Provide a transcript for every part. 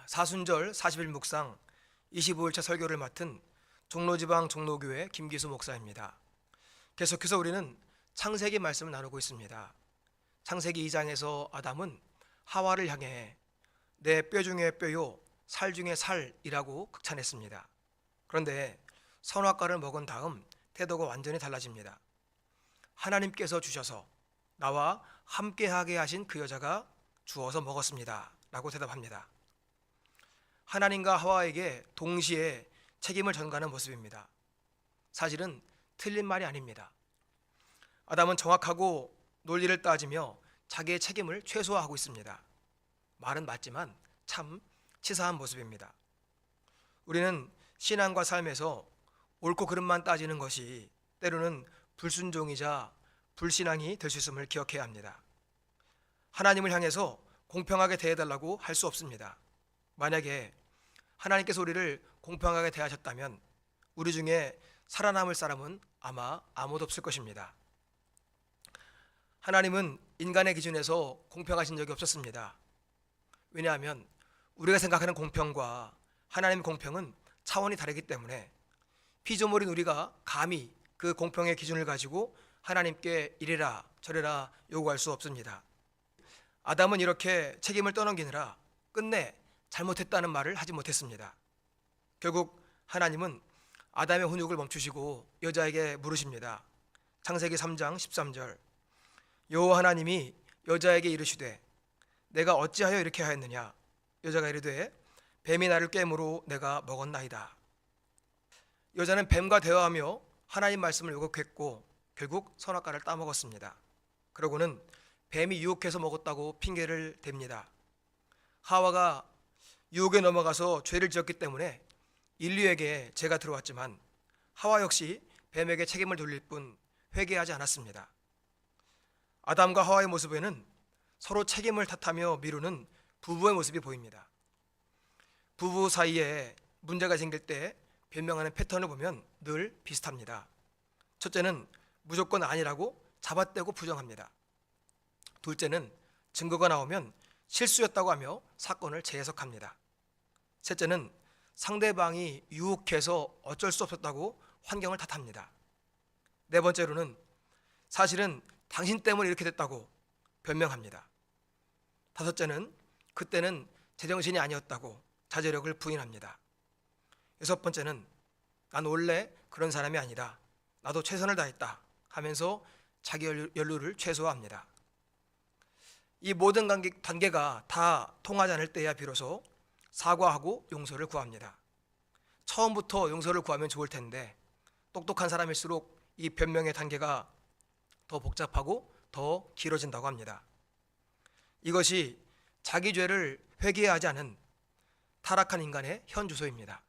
사순절 40일 묵상 25일차 설교를 맡은 종로지방 종로교회 김기수 목사입니다. 계속해서 우리는 창세기 말씀을 나누고 있습니다. 창세기 2장에서 아담은 하와를 향해 내 뼈 중에 뼈요 살 중에 살이라고 극찬했습니다. 그런데 선악과를 먹은 다음 태도가 완전히 달라집니다. 하나님께서 주셔서 나와 함께하게 하신 그 여자가 주어서 먹었습니다 라고 대답합니다. 하나님과 하와에게 동시에 책임을 전가하는 모습입니다. 사실은 틀린 말이 아닙니다. 아담은 정확하고 논리를 따지며 자기의 책임을 최소화하고 있습니다. 말은 맞지만 참 치사한 모습입니다. 우리는 신앙과 삶에서 옳고 그름만 따지는 것이 때로는 불순종이자 불신앙이 될 수 있음을 기억해야 합니다. 하나님을 향해서 공평하게 대해달라고 할 수 없습니다. 만약에 하나님께서 우리를 공평하게 대하셨다면 우리 중에 살아남을 사람은 아마 아무도 없을 것입니다. 하나님은 인간의 기준에서 공평하신 적이 없었습니다. 왜냐하면 우리가 생각하는 공평과 하나님의 공평은 차원이 다르기 때문에 피조물인 우리가 감히 그 공평의 기준을 가지고 하나님께 이래라 저래라 요구할 수 없습니다. 아담은 이렇게 책임을 떠넘기느라 끝내 잘못했다는 말을 하지 못했습니다. 결국 하나님은 아담의 훈육을 멈추시고 여자에게 물으십니다. 창세기 3장 13절 여호와 하나님이 여자에게 이르시되 내가 어찌하여 이렇게 하였느냐 여자가 이르되 뱀이 나를 꿰므로 내가 먹었나이다. 여자는 뱀과 대화하며 하나님 말씀을 왜곡했고 결국 선악과를 따먹었습니다. 그러고는 뱀이 유혹해서 먹었다고 핑계를 댑니다. 하와가 유혹에 넘어가서 죄를 지었기 때문에 인류에게 죄가 들어왔지만 하와 역시 뱀에게 책임을 돌릴 뿐 회개하지 않았습니다. 아담과 하와의 모습에는 서로 책임을 탓하며 미루는 부부의 모습이 보입니다. 부부 사이에 문제가 생길 때 변명하는 패턴을 보면 늘 비슷합니다. 첫째는 무조건 아니라고 잡아떼고 부정합니다. 둘째는 증거가 나오면 실수였다고 하며 사건을 재해석합니다. 셋째는 상대방이 유혹해서 어쩔 수 없었다고 환경을 탓합니다. 네 번째로는 사실은 당신 때문에 이렇게 됐다고 변명합니다. 다섯째는 그때는 제정신이 아니었다고 자제력을 부인합니다. 여섯 번째는 난 원래 그런 사람이 아니다. 나도 최선을 다했다 하면서 자기 연루를 최소화합니다. 이 모든 관계가 다 통하지 않을 때야 비로소 사과하고 용서를 구합니다. 처음부터 용서를 구하면 좋을 텐데 똑똑한 사람일수록 이 변명의 단계가 더 복잡하고 더 길어진다고 합니다. 이것이 자기 죄를 회개하지 않은 타락한 인간의 현 주소입니다.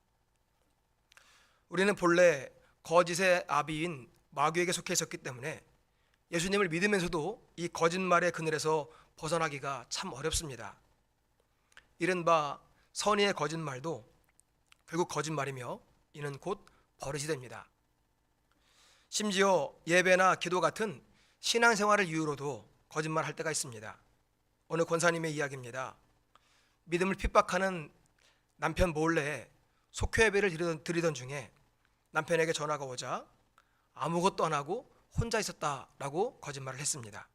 우리는 본래 거짓의 아비인 마귀에게 속해 있었기 때문에 예수님을 믿으면서도 이 거짓말의 그늘에서 벗어나기가 참 어렵습니다. 이른바 선의의 거짓말도 결국 거짓말이며 이는 곧 버릇이 됩니다. 심지어 예배나 기도 같은 신앙생활을 이유로도 거짓말할 때가 있습니다. 어느 권사님의 이야기입니다. 믿음을 핍박하는 남편 몰래 속회 예배를 드리던 중에 남편에게 전화가 오자 아무것도 안 하고 혼자 있었다라고 거짓말을 했습니다.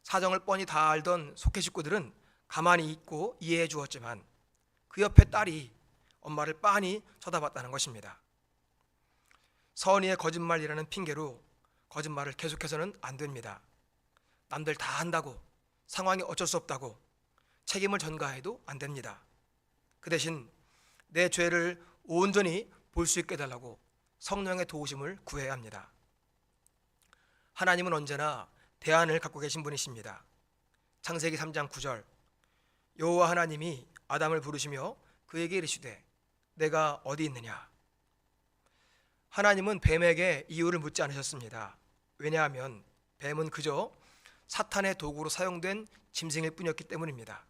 사정을 뻔히 다 알던 속회 식구들은 가만히 있고 이해해 주었지만 그 옆에 딸이 엄마를 빤히 쳐다봤다는 것입니다. 선의의 거짓말이라는 핑계로 거짓말을 계속해서는 안 됩니다. 남들 다 한다고 상황이 어쩔 수 없다고 책임을 전가해도 안 됩니다. 그 대신 내 죄를 온전히 볼 수 있게 해달라고 성령의 도우심을 구해야 합니다. 하나님은 언제나 대안을 갖고 계신 분이십니다. 창세기 3장 9절 여호와 하나님이 아담을 부르시며 그에게 이르시되 내가 어디 있느냐. 하나님은 뱀에게 이유를 묻지 않으셨습니다. 왜냐하면 뱀은 그저 사탄의 도구로 사용된 짐승일 뿐이었기 때문입니다.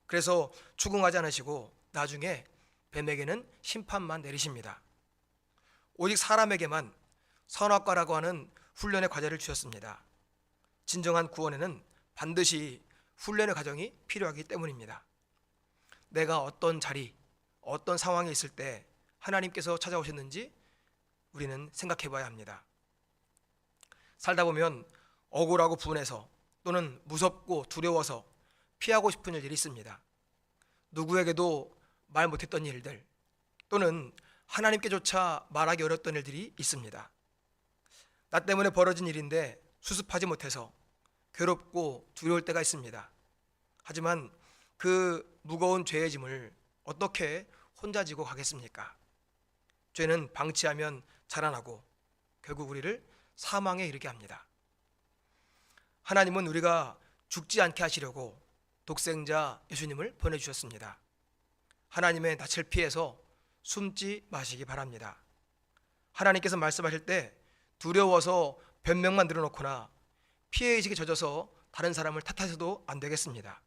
그래서 추궁하지 않으시고 나중에 뱀에게는 심판만 내리십니다. 오직 사람에게만 선악과라고 하는 훈련의 과제를 주셨습니다. 진정한 구원에는 반드시 훈련의 과정이 필요하기 때문입니다. 내가 어떤 자리, 어떤 상황에 있을 때 하나님께서 찾아오셨는지 우리는 생각해 봐야 합니다. 살다 보면 억울하고 분해서 또는 무섭고 두려워서 피하고 싶은 일들이 있습니다. 누구에게도 말 못했던 일들 또는 하나님께조차 말하기 어렵던 일들이 있습니다. 나 때문에 벌어진 일인데 수습하지 못해서 괴롭고 두려울 때가 있습니다. 하지만 그 무거운 죄의 짐을 어떻게 혼자 지고 가겠습니까? 죄는 방치하면 자라나고 결국 우리를 사망에 이르게 합니다. 하나님은 우리가 죽지 않게 하시려고 독생자 예수님을 보내주셨습니다. 하나님의 낯을 피해서 숨지 마시기 바랍니다. 하나님께서 말씀하실 때 두려워서 변명만 늘어놓거나 피해의식에 젖어서 다른 사람을 탓해서도 안 되겠습니다.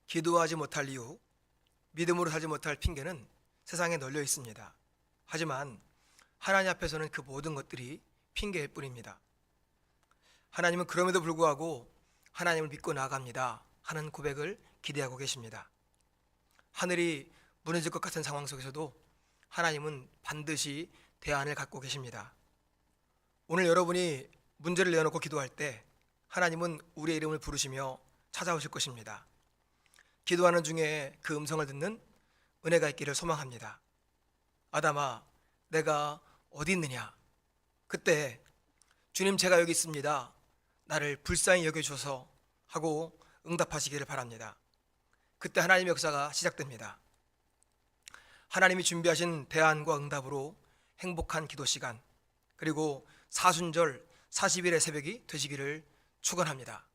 기도하지 못할 이유, 믿음으로 살지 못할 핑계는 세상에 널려 있습니다. 하지만 하나님 앞에서는 그 모든 것들이 핑계일 뿐입니다. 하나님은 그럼에도 불구하고 하나님을 믿고 나아갑니다 하는 고백을 기대하고 계십니다. 하늘이 무너질 것 같은 상황 속에서도 하나님은 반드시 대안을 갖고 계십니다. 오늘 여러분이 문제를 내어놓고 기도할 때 하나님은 우리의 이름을 부르시며 찾아오실 것입니다. 기도하는 중에 그 음성을 듣는 은혜가 있기를 소망합니다. 아담아, 내가 어디 있느냐? 그때 주님, 제가 여기 있습니다. 나를 불쌍히 여겨주셔서 하고 응답하시기를 바랍니다. 그때 하나님의 역사가 시작됩니다. 하나님이 준비하신 대안과 응답으로 행복한 기도 시간, 그리고 사순절 40일의 새벽이 되시기를 축원합니다.